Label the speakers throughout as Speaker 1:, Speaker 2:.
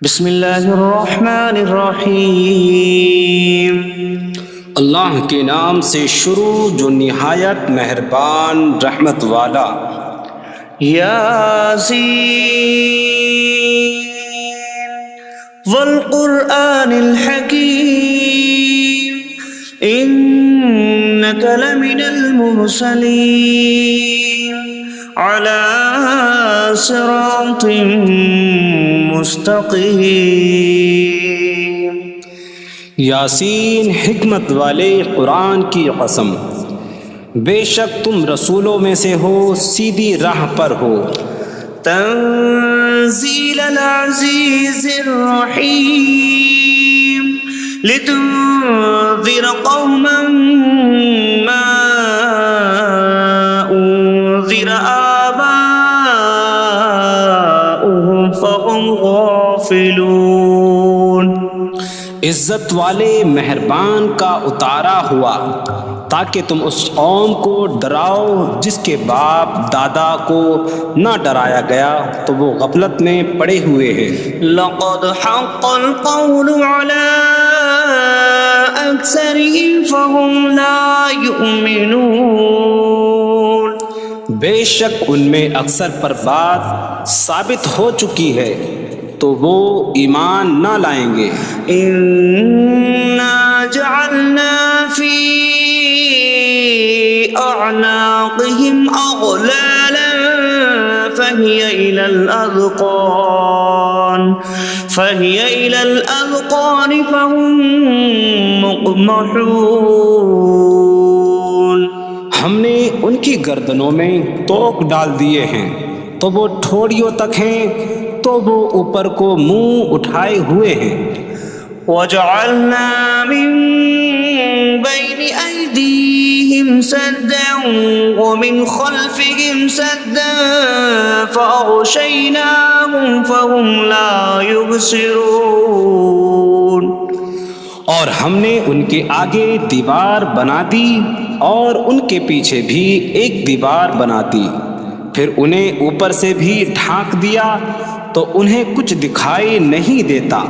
Speaker 1: بسم اللہ الرحمن الرحیم۔
Speaker 2: اللہ کے نام سے شروع جو نہایت مہربان رحمت والا۔
Speaker 1: یاسین والقرآن الحکیم انک لمن المرسلین علی صراط مستقیم۔
Speaker 2: یاسین حکمت والے قرآن کی قسم، بے شک تم رسولوں میں سے ہو، سیدھی راہ پر ہو۔
Speaker 1: تنزیل العزیز الرحیم لتنذر قوما ما انذر آباؤهم فهم غافلون۔
Speaker 2: عزت والے مہربان کا اتارا ہوا تاکہ تم اس قوم کو ڈراؤ جس کے باپ دادا کو نہ ڈرایا گیا تو وہ غفلت میں پڑے ہوئے ہیں۔
Speaker 1: لقد حق القول على أكثرهم فهم لا يؤمنون۔
Speaker 2: بے شک ان میں اکثر پر بات ثابت ہو چکی ہے تو وہ ایمان نہ لائیں گے۔
Speaker 1: إنا جعلنا في أعناقهم أغلالا فهي إلى الأذقان فهم مقمحون۔
Speaker 2: ہم نے ان کی گردنوں میں توق ڈال دیے ہیں تو وہ ٹھوڑیوں تک ہیں، تو وہ اوپر کو منہ اٹھائے ہوئے ہیں۔
Speaker 1: وجعلنا من بين أيديهم سدا ومن خلفهم سدا فأغشيناهم فهم لا يبصرون۔
Speaker 2: اور ہم نے ان کے آگے دیوار بنا دی اور ان کے پیچھے بھی ایک دیوار بنا دی، پھر انہیں اوپر سے بھی ڈھانک دیا تو انہیں کچھ دکھائی نہیں دیتا۔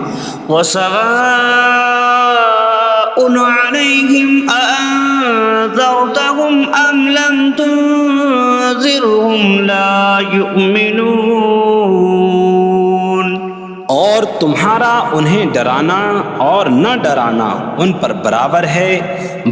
Speaker 1: وسواء عليهم أأنذرتهم أم لم تنذرهم لا يؤمنون۔
Speaker 2: اور تمہارا انہیں ڈرانا اور نہ ڈرانا ان پر برابر ہے،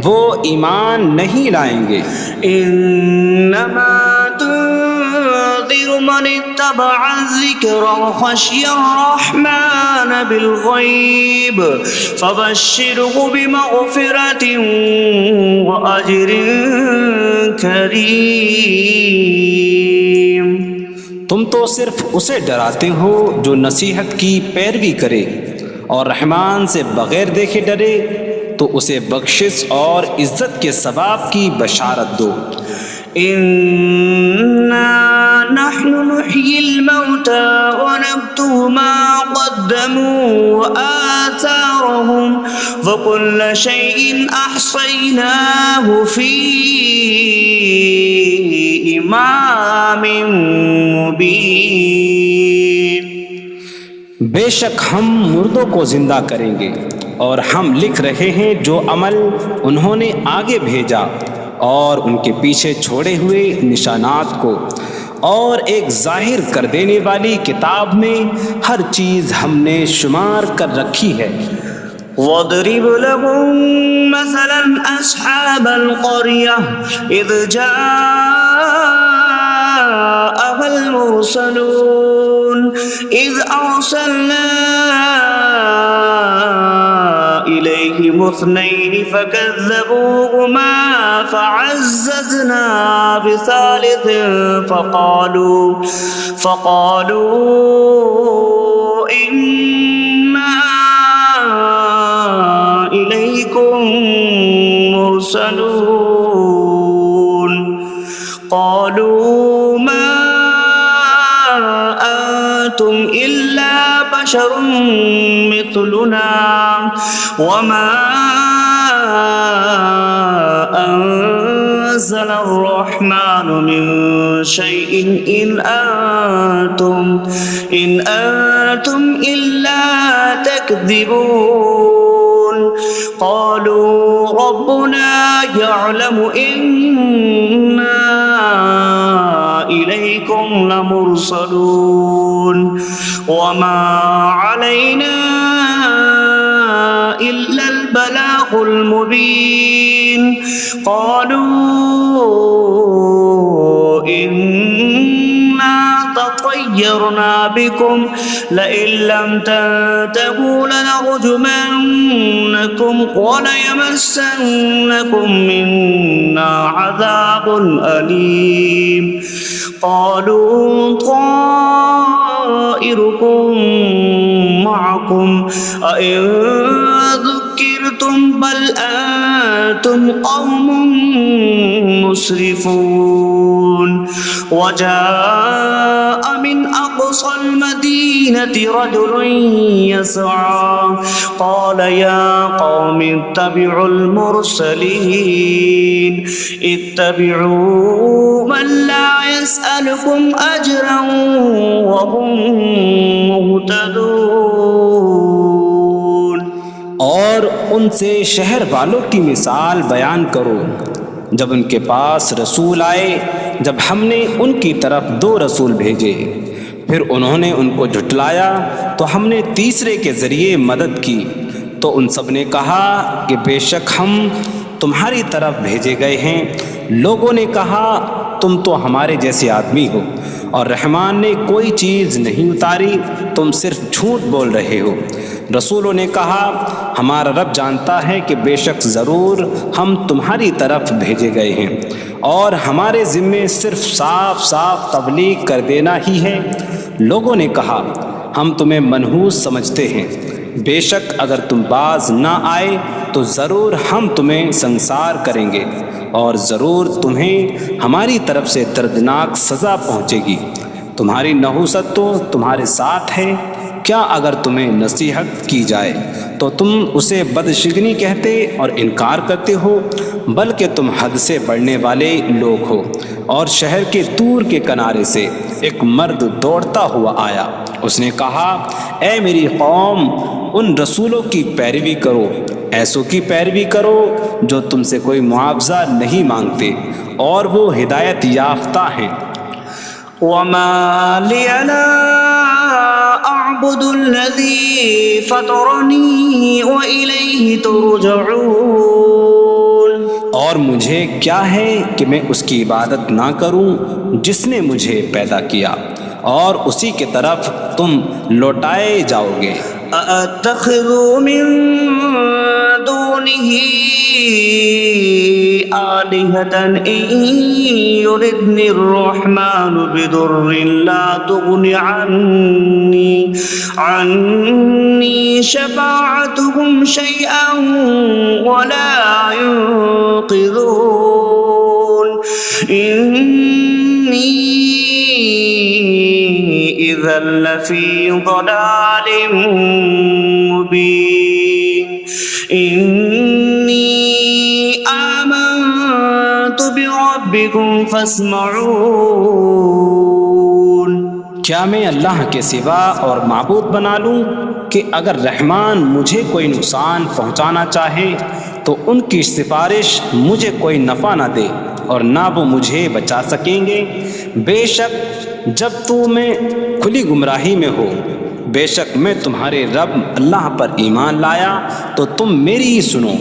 Speaker 2: وہ ایمان نہیں لائیں گے۔
Speaker 1: انما تنذر من اتبع الذکر وخشی الرحمن بالغیب فبشره بمغفرۃ واجر کریم۔
Speaker 2: تم تو صرف اسے ڈراتے ہو جو نصیحت کی پیروی کرے اور رحمان سے بغیر دیکھے ڈرے، تو اسے بخشش اور عزت کے ثواب کی بشارت دو۔
Speaker 1: انا نحن نحيي الموتى ونكتب ما قدموا وآثارهم وكل شيء أحصيناه في إمام مبين۔
Speaker 2: بے شک ہم مردوں کو زندہ کریں گے اور ہم لکھ رہے ہیں جو عمل انہوں نے آگے بھیجا اور ان کے پیچھے چھوڑے ہوئے نشانات کو، اور ایک ظاہر کر دینے والی کتاب میں ہر چیز ہم نے شمار کر رکھی ہے۔
Speaker 1: وَاضْرِبْ لَهُم مَّثَلًا أَصْحَابَ الْقَرْيَةِ إِذْ جَاءَهَا الْمُرْسَلُونَ إِذْ أَرْسَلْنَا إِلَيْهِمُ اثْنَيْنِ فَكَذَّبُوهُمَا فَعَزَّزْنَا بِثَالِثٍ فَقَالُوا إِنَّا إِلَيْكُمْ مُرْسَلُونَ قَالُوا مَا أَنْتُمْ إِلَّا بَشَرٌ مِثْلُنَا وَمَا أَنْتُمْ نزل الرحمن من شيء إن أنتم إلا تكذبون قالوا ربنا يعلم إنا إليكم لمرسلون وما علينا إلا البلاغ المبين قالوا إنا تطيرنا بكم لئن لم تنتهوا لنرجمنكم وليمسنكم منا عذاب أليم قالوا طائركم معكم أئن ذكرتم بل أنتم قوم مسرفون وجاء من أقصى المدينة رجل يسعى قال يا قوم اتبعوا المرسلين اتبعوا من لا يسألكم أجرا وهم مهتدون
Speaker 2: اور ان سے شہر والوں کی مثال بیان کرو جب ان کے پاس رسول آئے جب ہم نے ان کی طرف 2 رسول بھیجے پھر انہوں نے ان کو جھٹلایا تو ہم نے تیسرے کے ذریعے مدد کی تو ان سب نے کہا کہ بے شک ہم تمہاری طرف بھیجے گئے ہیں لوگوں نے کہا تم تو ہمارے جیسے آدمی ہو اور رحمان نے کوئی چیز نہیں اتاری تم صرف جھوٹ بول رہے ہو رسولوں نے کہا ہمارا رب جانتا ہے کہ بے شک ضرور ہم تمہاری طرف بھیجے گئے ہیں اور ہمارے ذمے صرف صاف صاف تبلیغ کر دینا ہی ہے لوگوں نے کہا ہم تمہیں منحوس سمجھتے ہیں بے شک اگر تم باز نہ آئے تو ضرور ہم تمہیں سنسار کریں گے اور ضرور تمہیں ہماری طرف سے دردناک سزا پہنچے گی تمہاری نحوست تو تمہارے ساتھ ہے کیا اگر تمہیں نصیحت کی جائے تو تم اسے بدشگنی کہتے اور انکار کرتے ہو بلکہ تم حد سے بڑھنے والے لوگ ہو اور شہر کے دور کے کنارے سے ایک مرد دوڑتا ہوا آیا اس نے کہا اے میری قوم ان رسولوں کی پیروی کرو ایسوں کی پیروی کرو جو تم سے کوئی معاوضہ نہیں مانگتے اور وہ ہدایت یافتہ ہیں
Speaker 1: وما لي لا أعبد الذي فطرني وإليه ترجعون
Speaker 2: اور مجھے کیا ہے کہ میں اس کی عبادت نہ کروں جس نے مجھے پیدا کیا اور اسی کی طرف تم لوٹائے جاؤ گے
Speaker 1: أأتخذ من دونه آلهة إن يردني الرحمن بضر لا تغن عني شفاعتهم شيئا ولا ينقذون إني إذا لفي ضلال مبين إني آمنت بربكم فاسمعون
Speaker 2: کیا میں اللہ کے سوا اور معبود بنا لوں کہ اگر رحمان مجھے کوئی نقصان پہنچانا چاہے تو ان کی سفارش مجھے کوئی نفع نہ دے اور نہ وہ مجھے بچا سکیں گے بے شک جب تو میں کھلی گمراہی میں ہو بے شک میں تمہارے رب اللہ پر ایمان لایا تو تم میری ہی سنو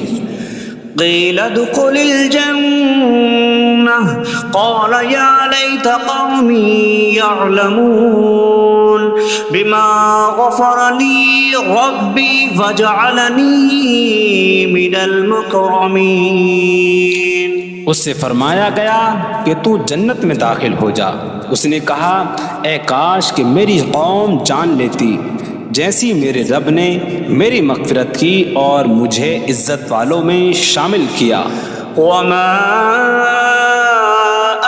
Speaker 1: قيل ادخل الجنة قال يا ليت قومي يعلمون بما غفر لي ربي فجعلني من المكرمين
Speaker 2: اس سے فرمایا گیا کہ تو جنت میں داخل ہو جا اس نے کہا اے کاش کہ میری قوم جان لیتی جیسی میرے رب نے میری مغفرت کی اور مجھے عزت والوں میں شامل کیا
Speaker 1: وما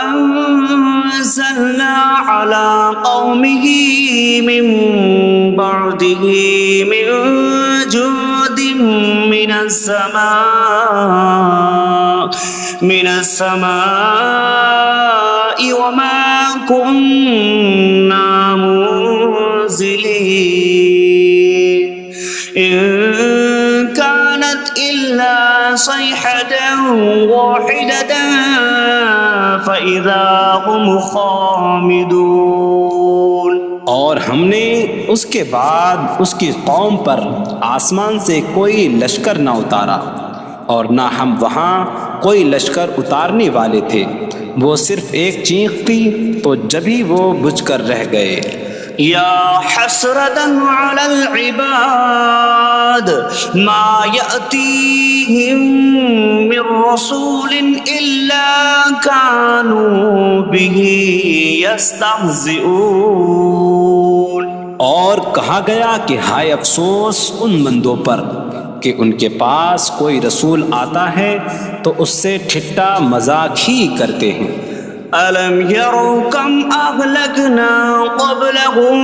Speaker 1: أنزلنا على قومه من بعده من جود من السماء وما كنا منزلين إن كانت إلا صيحة واحدة فإذا هم خامدون.
Speaker 2: اور ہم نے اس کے بعد اس کی قوم پر آسمان سے کوئی لشکر نہ اتارا اور نہ ہم وہاں کوئی لشکر اتارنے والے تھے. وہ صرف ایک چیخ تھی تو جبھی وہ بجھ کر رہ گئے.
Speaker 1: یا حسرة على العباد ما يأتيهم من رسول إلا كانوا به يستهزئون.
Speaker 2: اور کہا گیا کہ ہائے افسوس ان بندوں پر کہ ان کے پاس کوئی رسول آتا ہے تو اس سے ٹھٹا مذاق ہی کرتے ہیں.
Speaker 1: أَلَمْ يَرَوْا كَمْ أَهْلَكْنَا قَبْلَهُمْ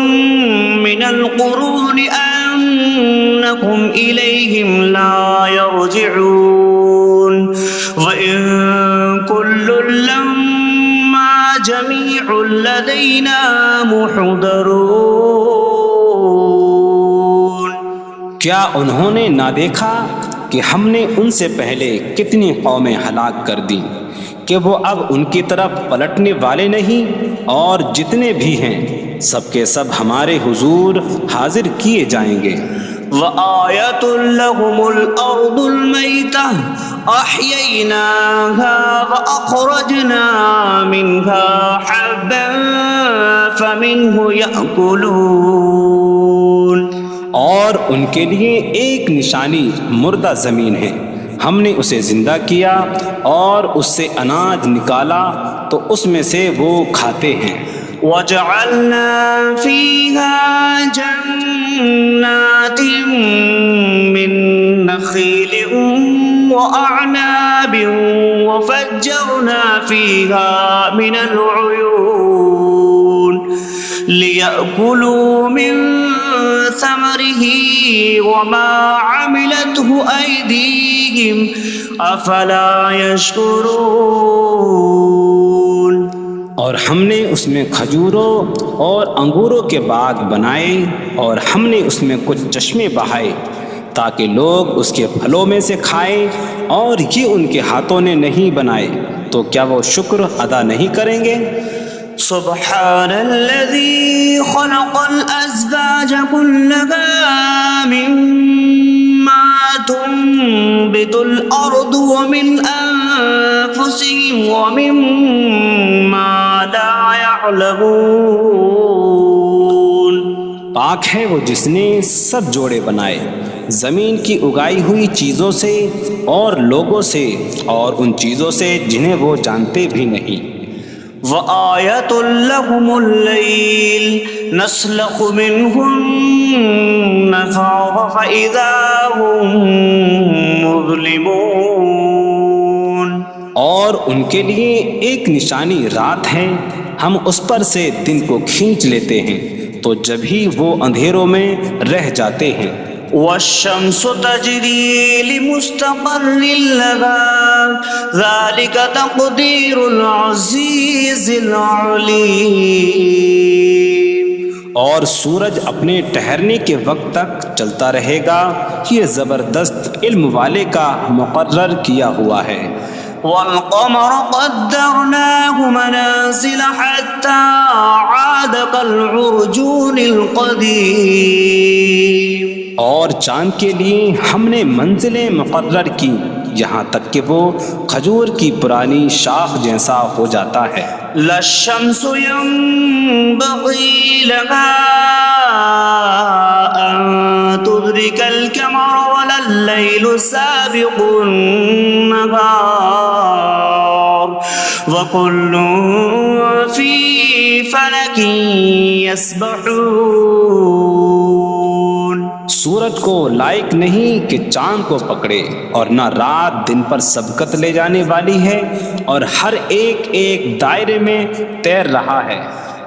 Speaker 1: مِنَ الْقُرُونِ أَنَّكُمْ إِلَيْهِمْ لَا يَرْجِعُونَ وَإِن كُلٌّ لَمَّا جَمِيعٌ لَدَيْنَا مُحْضَرُونَ.
Speaker 2: کیا انہوں نے نہ دیکھا کہ ہم نے ان سے پہلے کتنی قومیں ہلاک کر دیں کہ وہ اب ان کی طرف پلٹنے والے نہیں، اور جتنے بھی ہیں سب کے سب ہمارے حضور حاضر کیے جائیں گے.
Speaker 1: وَآيَةٌ لَهُمُ الْأَرْضُ الْمَيْتَةُ أَحْيَيْنَاهَا وَأَخْرَجْنَا مِنْهَا حَبًّا فَمِنْهُ يَأْكُلُونَ.
Speaker 2: اور ان کے لیے ایک نشانی مردہ زمین ہے، ہم نے اسے زندہ کیا اور اس سے اناج نکالا تو اس میں سے وہ کھاتے ہیں.
Speaker 1: وَجَعَلْنَا فِيهَا جَنَّاتٍ مِّن نَخِيلٍ وَأَعْنَابٍ وَفَجَّرْنَا فِيهَا مِنَ الْعُيُونِ لِيَأْكُلُوا مِن ثَمَرِهِ وَمَا عَمِلَتْهُ أَيْدِيهِمْ أَفَلَا يَشْكُرُونَ.
Speaker 2: اور ہم نے اس میں کھجوروں اور انگوروں کے باغ بنائے اور ہم نے اس میں کچھ چشمے بہائے تاکہ لوگ اس کے پھلوں میں سے کھائیں، اور یہ ان کے ہاتھوں نے نہیں بنائے تو کیا وہ شکر ادا نہیں کریں گے؟
Speaker 1: سبحان الذي خلق الأزواج كلها مما تنبت الأرض ومن أنفسهم ومما لا يعلمون.
Speaker 2: پاک ہے وہ جس نے سب جوڑے بنائے زمین کی اگائی ہوئی چیزوں سے اور لوگوں سے اور ان چیزوں سے جنہیں وہ جانتے بھی نہیں.
Speaker 1: وَآيَةٌ لَهُمُ اللَّيْلُ نَسْلَخُ مِنْهُ النَّهَارَ فَإِذَا هُمْ مُظْلِمُونَ.
Speaker 2: اور ان کے لیے ایک نشانی رات ہے، ہم اس پر سے دن کو کھینچ لیتے ہیں تو جبھی وہ اندھیروں میں رہ جاتے ہیں.
Speaker 1: وَالشَّمْسُ تَجْرِي لِمُسْتَقَرٍّ لَهَا ذَلِكَ تَقْدِيرُ الْعَزِيزِ الْعَلِيمِ.
Speaker 2: اور سورج اپنے ٹھہرنے کے وقت تک چلتا رہے گا، یہ زبردست علم والے کا مقرر کیا ہوا ہے.
Speaker 1: وَالْقَمَرَ قَدَّرْنَاهُ مَنَازِلَ حَتَّى عَادَ كَالْعُرْجُونِ الْقَدِيمِ.
Speaker 2: اور چاند کے لیے ہم نے منزلیں مقرر کی یہاں تک کہ وہ کھجور کی پرانی شاخ جیسا ہو جاتا ہے.
Speaker 1: لا الشمس ينبغي لها أن تدرك القمر ولا الليل سابق النهار وكل في فلك يسبحون.
Speaker 2: سورج کو لائق نہیں کہ چاند کو پکڑے، اور نہ رات دن پر سبقت لے جانے والی ہے، اور ہر ایک ایک دائرے میں تیر رہا ہے.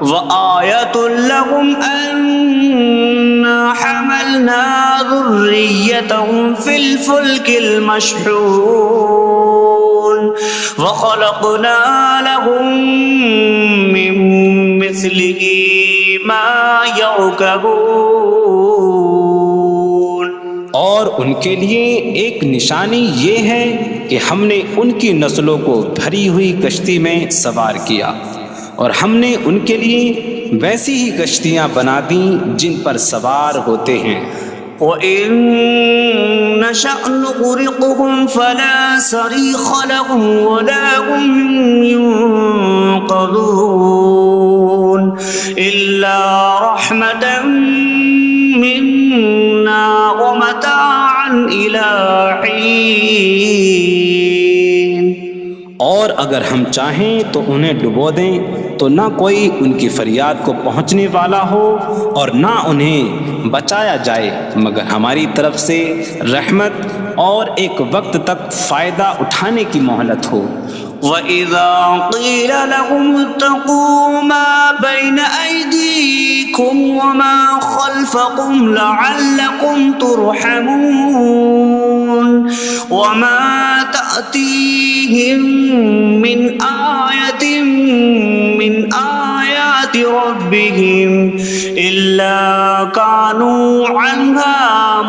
Speaker 1: وَآيَةٌ لَهُمْ أَنَّا حَمَلْنَا ذُرِّيَّتَهُمْ في الفلك المشحون وخلقنا لهم من مثله ما يركبون.
Speaker 2: اور ان کے لیے ایک نشانی یہ ہے کہ ہم نے ان کی نسلوں کو بھری ہوئی کشتی میں سوار کیا، اور ہم نے ان کے لیے ویسی ہی کشتیاں بنا دیں جن پر سوار ہوتے ہیں.
Speaker 1: وَإِن نَّشَأْ نُغْرِقْهُمْ فَلَا صَرِيخَ لَهُمْ وَلَا هُمْ يُنقَذُونَ إِلَّا رَحْمَةً مِّنَّا وَمَتَاعًا إِلَىٰ حِينٍ.
Speaker 2: اور اگر ہم چاہیں تو انہیں ڈبو دیں تو نہ کوئی ان کی فریاد کو پہنچنے والا ہو اور نہ انہیں بچایا جائے مگر ہماری طرف سے رحمت اور ایک وقت تک فائدہ اٹھانے کی مہلت ہو.
Speaker 1: وَإِذَا قِيلَ لَهُمُ اتَّقُوا مَا بَيْنَ أَيْدِيكُمْ وَمَا خَلْفَكُمْ لَعَلَّكُمْ تُرْحَمُونَ وَمَا تَأْتِيهِم مِّنْ آيَةٍ مِّنْ آيَاتِ رَبِّهِمْ إِلَّا كَانُوا عَنْهَا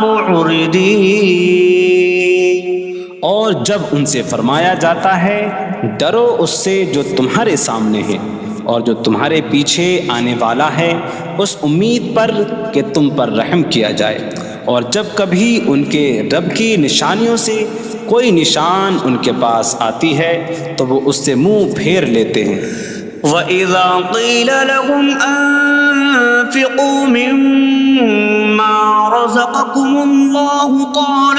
Speaker 1: مُعْرِضِينَ.
Speaker 2: اور جب ان سے فرمایا جاتا ہے ڈرو اس سے جو تمہارے سامنے ہے اور جو تمہارے پیچھے آنے والا ہے، اس امید پر کہ تم پر رحم کیا جائے، اور جب کبھی ان کے رب کی نشانیوں سے کوئی نشان ان کے پاس آتی ہے تو وہ اس سے منہ پھیر لیتے ہیں.
Speaker 1: وَإِذَا قِيلَ لَهُمْ أَنفِقُوا مِمَّا رَزَقَكُمُ اللَّهُ قَالَ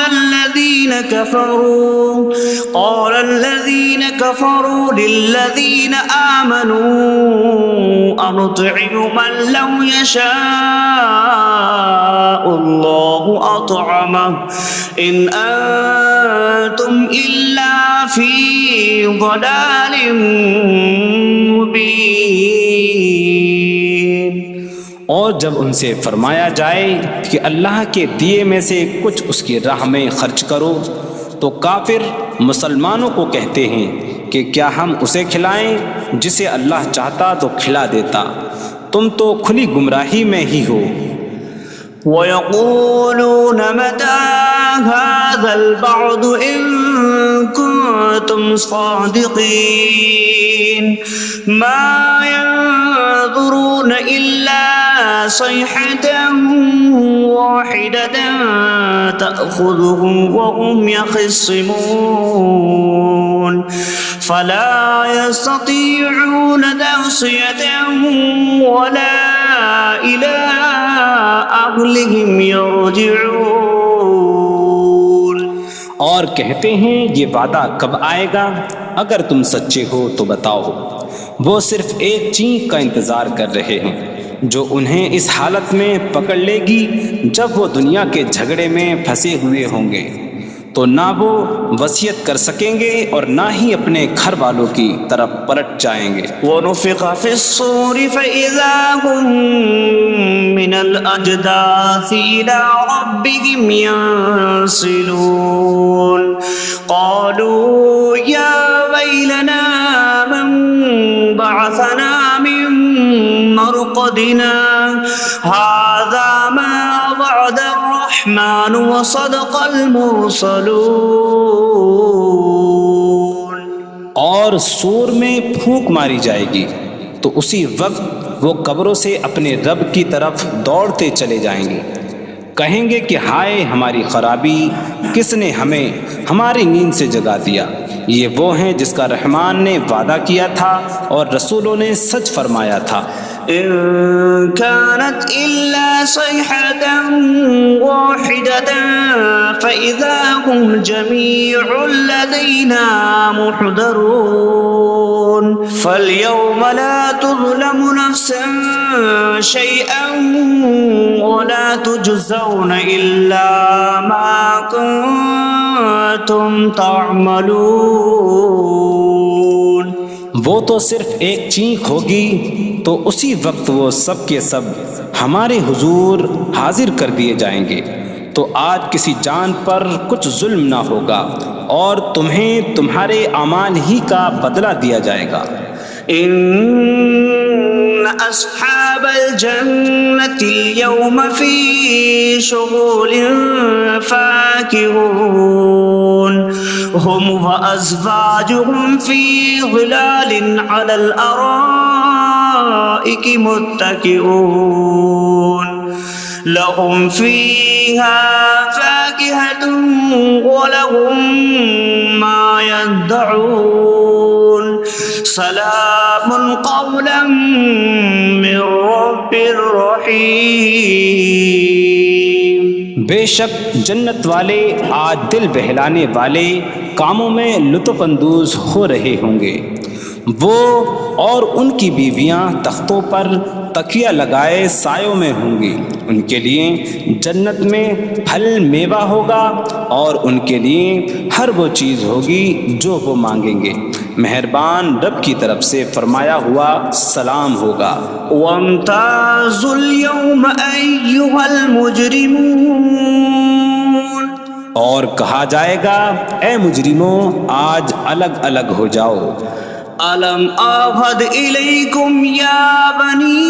Speaker 1: الَّذِينَ كَفَرُوا لِلَّذِينَ آمَنُوا أَنُطْعِمُ مَن لَّوْ يَشَاءُ اللَّهُ أَطْعَمَهُ إِنْ أَنتُمْ إِلَّا فِي ضَلَالٍ مبین.
Speaker 2: اور جب ان سے فرمایا جائے کہ اللہ کے دیے میں سے کچھ اس کی راہ میں خرچ کرو تو کافر مسلمانوں کو کہتے ہیں کہ کیا ہم اسے کھلائیں جسے اللہ چاہتا تو کھلا دیتا، تم تو کھلی گمراہی میں ہی ہو.
Speaker 1: وَيَقُولُونَ مَتَىٰ هَٰذَا الْوَعْدُ إِن كُنتُمْ صَادِقِينَ مَا يَنظُرُونَ إِلَّا صَيْحَةً وَاحِدَةً تَأْخُذُهُمْ وَهُمْ يَخِصِّمُونَ فَلَا يَسْتَطِيعُونَ تَوْصِيَةً وَلَا إِلَىٰ أَهْلِهِمْ يَرْجِعُونَ.
Speaker 2: اور کہتے ہیں یہ وعدہ کب آئے گا؟ اگر تم سچے ہو تو بتاؤ. وہ صرف ایک چینک کا انتظار کر رہے ہیں جو انہیں اس حالت میں پکڑ لے گی جب وہ دنیا کے جھگڑے میں پھنسے ہوئے ہوں گے تو نہ وہ وصیت کر سکیں گے اور نہ ہی اپنے گھر والوں کی طرف پلٹ جائیں گے.
Speaker 1: وَنُفِخَ فِي الصُّورِ فَإِذَا هُم مِّنَ الْأَجْدَاثِ إِلَىٰ رَبِّهِمْ يَنسِلُونَ قَالُوا يَا وَيْلَنَا مَن بَعَثَنَا مِن مَّرْقَدِنَا هَٰذَا مَا وَعَدَ الرَّحْمَٰنُ وَصَدَقَ الْمُرْسَلُونَ.
Speaker 2: اور سور میں پھونک ماری جائے گی تو اسی وقت وہ قبروں سے اپنے رب کی طرف دوڑتے چلے جائیں گے، کہیں گے کہ ہائے ہماری خرابی، کس نے ہمیں ہماری نیند سے جگا دیا. یہ وہ ہیں جس کا رحمان نے وعدہ کیا تھا اور رسولوں نے سچ فرمایا تھا.
Speaker 1: إن كانت إلا صيحة واحدة فإذا هم جميع لدينا محضرون فاليوم لا تظلم نفس شيئا ولا تجزون إلا ما كنتم تعملون.
Speaker 2: وہ تو صرف ایک چینک ہوگی تو اسی وقت وہ سب کے سب ہمارے حضور حاضر کر دیے جائیں گے، تو آج کسی جان پر کچھ ظلم نہ ہوگا اور تمہیں تمہارے اعمال ہی کا بدلہ دیا جائے گا۔
Speaker 1: إن أصحاب الجنة اليوم في شغل فاكهون هم وأزواجهم في ظلال على الأرائك متكئون لهم فيها فاكهة ولهم ما يدعون سلام قولا من رب رحیم۔
Speaker 2: بے شک جنت والے آج دل بہلانے والے کاموں میں لطف اندوز ہو رہے ہوں گے۔ وہ اور ان کی بیویاں تختوں پر تکیہ لگائے سایوں میں ہوں گی۔ ان کے لیے جنت میں پھل میوہ ہوگا اور ان کے لیے ہر وہ چیز ہوگی جو وہ مانگیں گے۔ مہربان رب کی طرف سے فرمایا ہوا سلام ہوگا۔
Speaker 1: وامتازوا اليوم أيها المجرمون،
Speaker 2: اور کہا جائے گا اے مجرموں آج الگ الگ ہو جاؤ۔
Speaker 1: ألم أعهد إليكم يا بني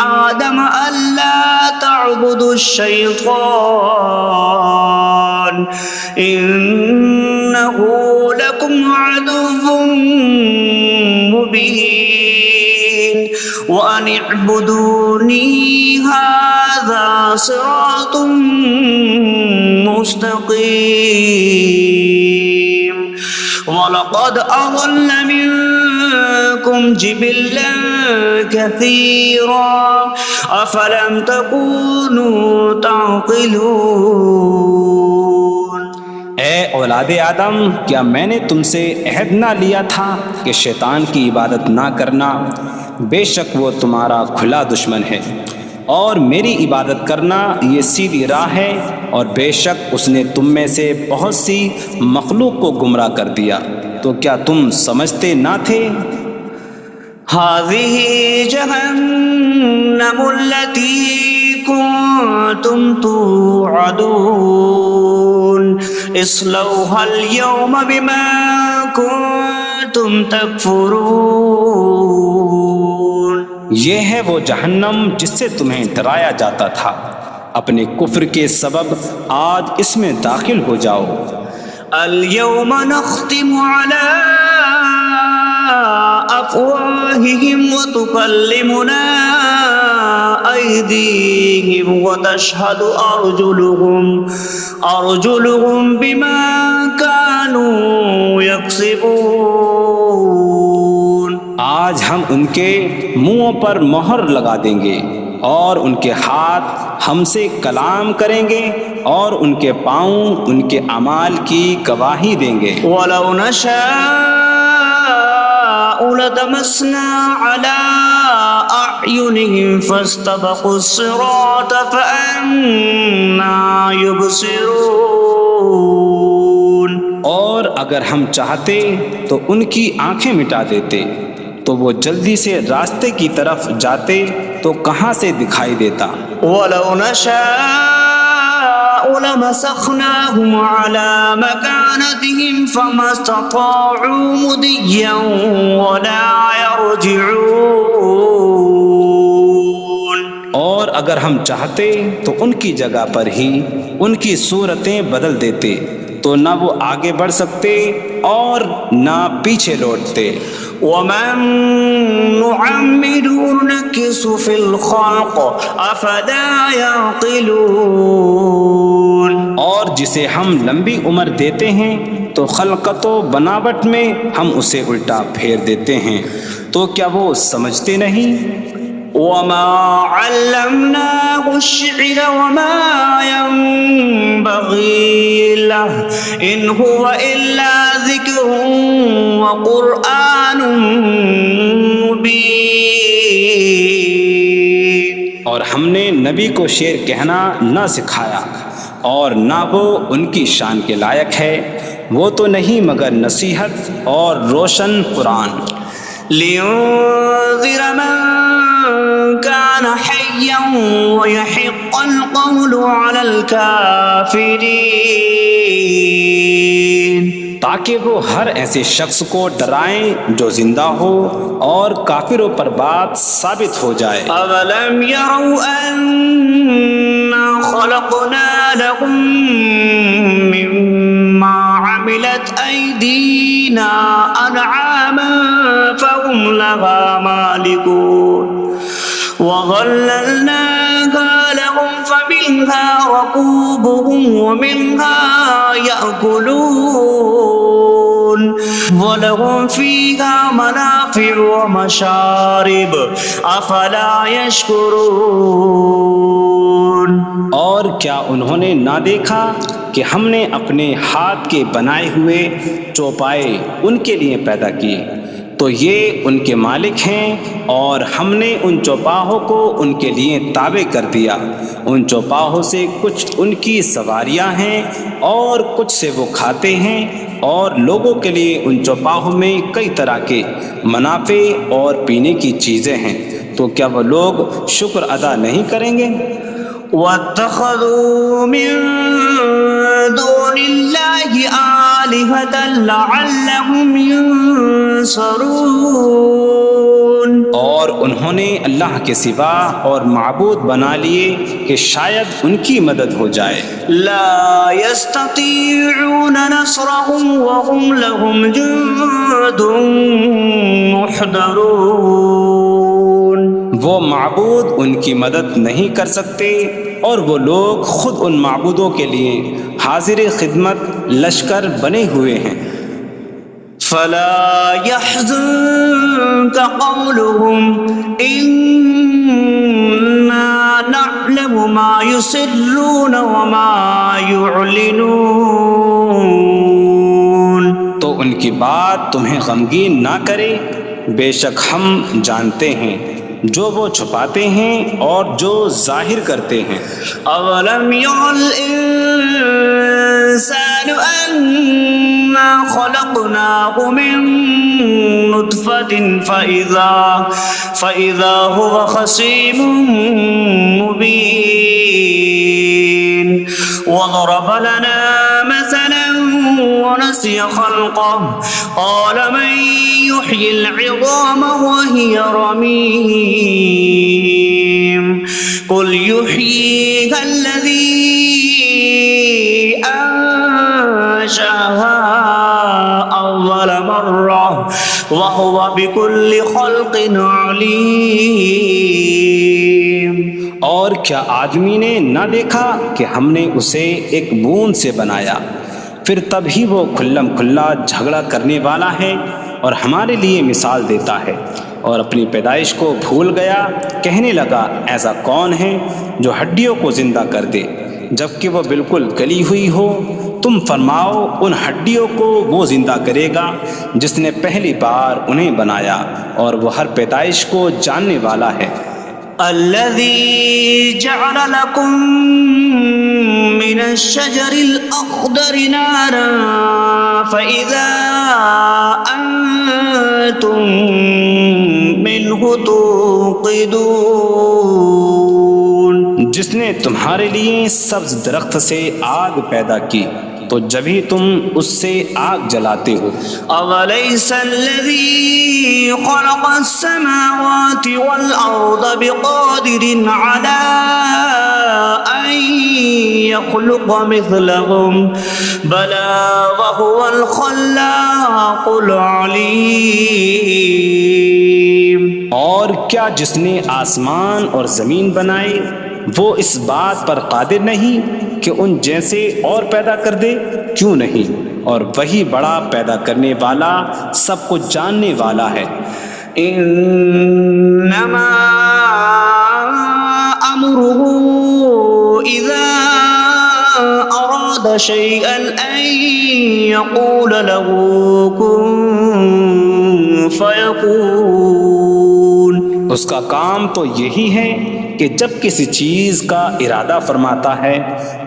Speaker 1: آدم ألا تعبدوا الشيطان إنه لكم عدو مبين وأن اعبدوني هذا صراط مستقيم وَلَقَدْ أَضَلَّ مِنكُمْ جِبِلًّا كَثِيرًا أَفَلَمْ تَكُونُوا تَعْقِلُونَ۔
Speaker 2: اے اولاد آدم، کیا میں نے تم سے عہد نہ لیا تھا کہ شیطان کی عبادت نہ کرنا؟ بے شک وہ تمہارا کھلا دشمن ہے، اور میری عبادت کرنا یہ سیدھی راہ ہے، اور بے شک اس نے تم میں سے بہت سی مخلوق کو گمراہ کر دیا، تو کیا تم سمجھتے نہ تھے؟
Speaker 1: هذه جهنم التي كنتم توعدون اصلوها اليوم بما كنتم تكفرون۔
Speaker 2: یہ ہے وہ جہنم جس سے تمہیں ڈرایا جاتا تھا، اپنے کفر کے سبب آج اس میں داخل ہو جاؤ۔
Speaker 1: اليوم نختم على أفواههم وتكلمنا أيديهم وتشهد أرجلهم بما كانوا يكسبون۔
Speaker 2: آج ہم ان کے منہوں پر مہر لگا دیں گے، اور ان کے ہاتھ ہم سے کلام کریں گے، اور ان کے پاؤں ان کے اعمال کی گواہی دیں گے۔
Speaker 1: وَلَوْ نَشَاءُ لَطَمَسْنَا عَلَىٰ أَعْيُنِهِمْ فَاسْتَبَقُوا الصِّرَاطَ فَأَنَّىٰ يُبْصِرُونَ۔
Speaker 2: اور اگر ہم چاہتے تو ان کی آنکھیں مٹا دیتے، تو وہ جلدی سے راستے کی طرف جاتے تو کہاں سے دکھائی دیتا۔
Speaker 1: وَلَوْ نَشَاءُ لَمَسَخْنَاهُمْ عَلَىٰ مَكَانَتِهِمْ فَمَا اسْتَطَاعُوا مُضِيًّا وَلَا يَرْجِعُونَ۔
Speaker 2: اور اگر ہم چاہتے تو ان کی جگہ پر ہی ان کی صورتیں بدل دیتے، تو نہ وہ آگے بڑھ سکتے اور نہ پیچھے لوٹتے۔
Speaker 1: وَمَن نُعَمِّرْهُ نُنَكِّسْهُ فِي الْخَلْقِ أَفَلَا يَعْقِلُونَ۔
Speaker 2: اور جسے ہم لمبی عمر دیتے ہیں تو خلقت و بناوٹ میں ہم اسے الٹا پھیر دیتے ہیں، تو کیا وہ سمجھتے نہیں؟
Speaker 1: وَمَا عَلَّمْنَاهُ الشِّعْرَ وَمَا يَنبَغِي لَهُ إِنْ هُوَ إِلَّا ذِكْرٌ وَقُرْآنٌ مُبِينٌ۔
Speaker 2: اور ہم نے نبی کو شعر کہنا نہ سکھایا، اور نہ وہ ان کی شان کے لائق ہے، وہ تو نہیں مگر نصیحت اور روشن قرآن۔
Speaker 1: لِيُنذِرَ مَن كَانَ حَيًّا ويحق القول على الكافرين
Speaker 2: تاکہ وہ ہر ایسے شخص کو ڈرائیں جو زندہ ہو اور کافروں پر بات ثابت ہو جائے۔
Speaker 1: أولم يروا أنا خلقنا لهم مما عملت أيدينا أنعاما فهم لها مالكون وظللناها لهم فمنها ركوبهم ومنها يأكلون وَلَهُمْ فِيهَا مَنَافِعُ وَمَشَارِبُ أَفَلَا يَشْكُرُونَ۔
Speaker 2: اور کیا انہوں نے نہ دیکھا کہ ہم نے اپنے ہاتھ کے بنائے ہوئے چوپائے ان کے لیے پیدا کیے، تو یہ ان کے مالک ہیں، اور ہم نے ان چوپاہوں کو ان کے لیے تابع کر دیا۔ ان چوپاہوں سے کچھ ان کی سواریاں ہیں اور کچھ سے وہ کھاتے ہیں، اور لوگوں کے لیے ان چوپاہوں میں کئی طرح کے منافع اور پینے کی چیزیں ہیں، تو کیا وہ لوگ شکر ادا نہیں کریں گے؟
Speaker 1: وَاتَّخَذُوا مِن دُونِ اللَّهِ آلِهَةً لَعَلَّهُمْ يُنصَرُونَ۔
Speaker 2: اور انہوں نے اللہ کے سوا اور معبود بنا لیے کہ شاید ان کی مدد ہو جائے۔
Speaker 1: لا يستطيعون نصرهم وهم لهم جند محضرون۔
Speaker 2: وہ معبود ان کی مدد نہیں کر سکتے، اور وہ لوگ خود ان معبودوں کے لیے حاضر خدمت لشکر بنے ہوئے ہیں۔
Speaker 1: فلا يحزنك قولهم إنا نعلم ما يسرون وما يعلنون۔
Speaker 2: تو ان کی بات تمہیں غمگین نہ کرے، بے شک ہم جانتے ہیں جو وہ چھپاتے ہیں اور جو ظاہر کرتے ہیں۔
Speaker 1: اولم ير الانسان انا خلقناه من نطفة فاذا هو خصيم مبين وضرب لنا مثلا ونسي خلقه قال من يحيي العظام وهي رميم قل يحييها الذي أنشأها أول مرة وهو بكل خلق عليم۔
Speaker 2: اور کیا آدمی نے نہ دیکھا کہ ہم نے اسے ایک بوند سے بنایا، پھر تب ہی وہ کھلم کھلا جھگڑا کرنے والا ہے اور ہمارے لیے مثال دیتا ہے، اور اپنی پیدائش کو بھول گیا، کہنے لگا ایسا کون ہے جو ہڈیوں کو زندہ کر دے جبکہ وہ بالکل گلی ہوئی ہو؟ تم فرماؤ ان ہڈیوں کو وہ زندہ کرے گا جس نے پہلی بار انہیں بنایا، اور وہ ہر پیدائش کو جاننے والا ہے۔
Speaker 1: الذي جعل لكم من الشجر الأخضر نارا فإذا أنتم منه توقدون۔
Speaker 2: جس نے تمہارے لیے سبز درخت سے آگ پیدا کی تو جبھی تم اس سے آگ جلاتے ہو۔
Speaker 1: أَوَلَيْسَ الَّذِي خَلَقَ السَّمَاوَاتِ وَالْأَرْضَ بِقَادِرٍ عَلَىٰ أَن يَخْلُقَ مِثْلَهُم بَلَىٰ وَهُوَ الْخَلَّاقُ الْعَلِيمُ۔
Speaker 2: اور کیا جس نے آسمان اور زمین بنائے وہ اس بات پر قادر نہیں کہ ان جیسے اور پیدا کر دے؟ کیوں نہیں، اور وہی بڑا پیدا کرنے والا سب کچھ جاننے والا ہے۔
Speaker 1: انما امره اذا اراد شيئا ان يقول له كن فيكون۔
Speaker 2: اس کا کام تو یہی ہے کہ جب کسی چیز کا ارادہ فرماتا ہے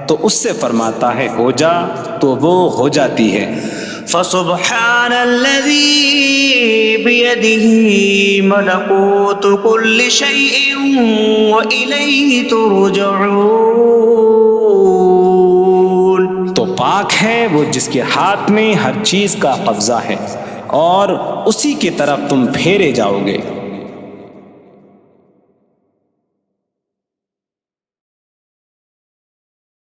Speaker 2: تو اس سے فرماتا ہے ہو جا، تو وہ ہو جاتی ہے۔
Speaker 1: فسبحان الذي بيده ملكوت كل شيء وإليه ترجعون.
Speaker 2: تو پاک ہے وہ جس کے ہاتھ میں ہر چیز کا قبضہ ہے اور اسی کی طرف تم پھیرے جاؤ گے.